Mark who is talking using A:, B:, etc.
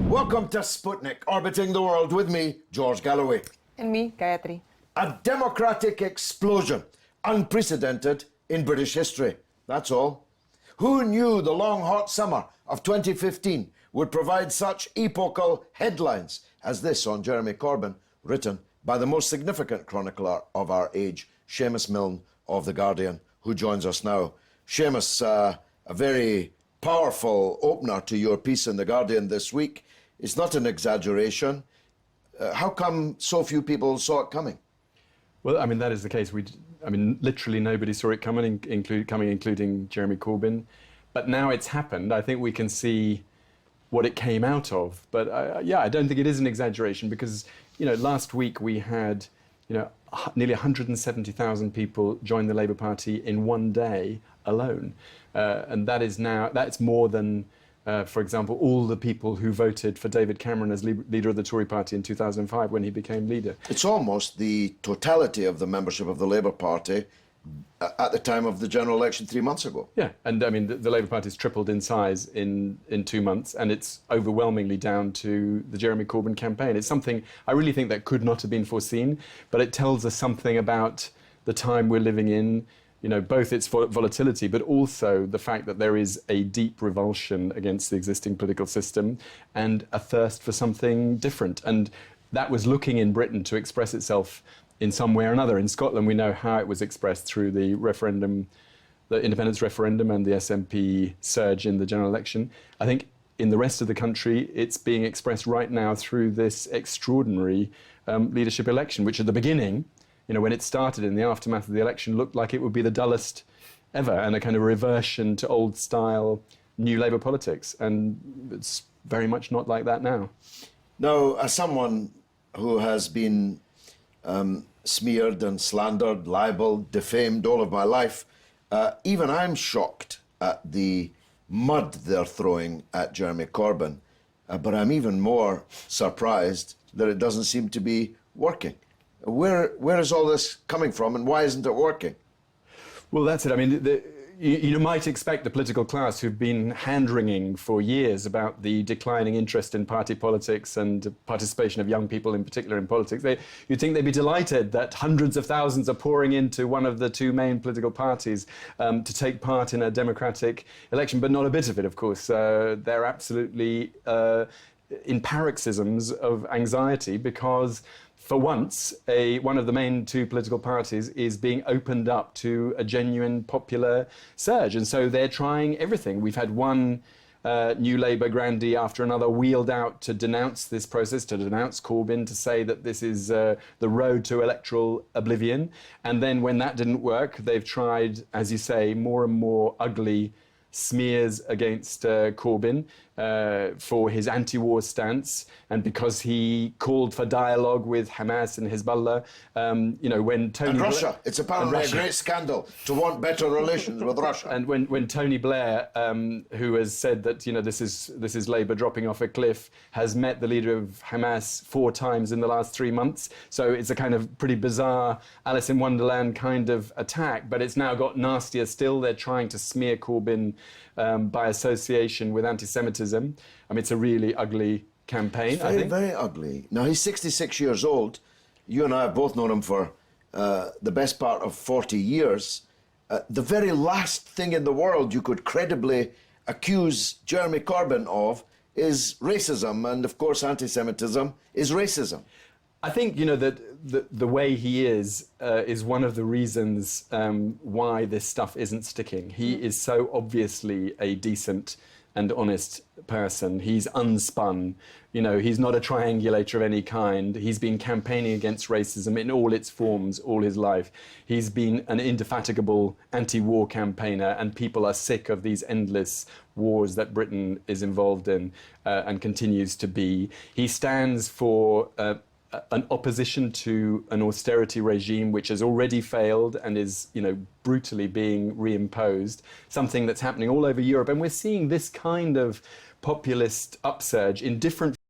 A: Welcome to Sputnik, orbiting the world with me, George Galloway.
B: And me, Gayatri.
A: A democratic explosion, unprecedented in British history. That's all. Who knew the long, hot summer of 2015 would provide such epochal headlines as this on Jeremy Corbyn, written by the most significant chronicler of our age, Seumas Milne of The Guardian, who joins us now. Seumas, a very powerful opener to your piece in The Guardian this week. It's not an exaggeration. How come so few people saw it coming?
C: Well, I mean, that is the case. Literally nobody saw it coming, including Jeremy Corbyn. But now it's happened. I think we can see what it came out of. But yeah, I don't think it is an exaggeration because, last week we had, nearly 170,000 people join the Labour Party in one day alone. And that's more than, for example, all the people who voted for David Cameron as leader of the Tory party in 2005 when he became leader.
A: It's almost the totality of the membership of the Labour Party at the time of the general election 3 months ago.
C: Yeah, and I mean, the Labour Party's tripled in size in 2 months, and it's overwhelmingly down to the Jeremy Corbyn campaign. It's something I really think that could not have been foreseen, but it tells us something about the time we're living in, both its volatility, but also the fact that there is a deep revulsion against the existing political system and a thirst for something different. And that was looking in Britain to express itself in some way or another. In Scotland, we know how it was expressed through the referendum, the independence referendum and the SNP surge in the general election. I think in the rest of the country, it's being expressed right now through this extraordinary leadership election, which at the beginning, when it started in the aftermath of the election, looked like it would be the dullest ever and a kind of reversion to old-style New Labour politics. And it's very much not like that now.
A: Now, as someone who has been smeared and slandered, libelled, defamed all of my life, even I'm shocked at the mud they're throwing at Jeremy Corbyn. But I'm even more surprised that it doesn't seem to be working. Where is all this coming from and why isn't it working?
C: Well, that's it. I mean, you might expect the political class who've been hand-wringing for years about the declining interest in party politics and participation of young people in particular in politics. You'd think they'd be delighted that hundreds of thousands are pouring into one of the two main political parties to take part in a democratic election, but not a bit of it, of course. They're absolutely in paroxysms of anxiety because for once, one of the main two political parties is being opened up to a genuine popular surge. And so they're trying everything. We've had one New Labour grandee after another wheeled out to denounce this process, to denounce Corbyn, to say that this is the road to electoral oblivion. And then when that didn't work, they've tried, as you say, more and more ugly smears against Corbyn for his anti-war stance and because he called for dialogue with Hamas and Hezbollah. When Tony
A: and Russia. It's apparently a great scandal to want better relations with Russia.
C: And when Tony Blair, who has said that this is Labour dropping off a cliff, has met the leader of Hamas 4 times in the last 3 months. So it's a kind of pretty bizarre Alice in Wonderland kind of attack. But it's now got nastier still. They're trying to smear Corbyn by association with anti-Semitism. I mean, it's a really ugly campaign, I think.
A: Very ugly. Now, he's 66 years old. You and I have both known him for the best part of 40 years. The very last thing in the world you could credibly accuse Jeremy Corbyn of is racism. And, of course, anti-Semitism is racism.
C: I think, that the way he is one of the reasons why this stuff isn't sticking. He is so obviously a decent and honest person. He's unspun. You know, he's not a triangulator of any kind. He's been campaigning against racism in all its forms all his life. He's been an indefatigable anti-war campaigner, and people are sick of these endless wars that Britain is involved in and continues to be. He stands for an opposition to an austerity regime which has already failed and is, you know, brutally being reimposed, something that's happening all over Europe. And we're seeing this kind of populist upsurge in different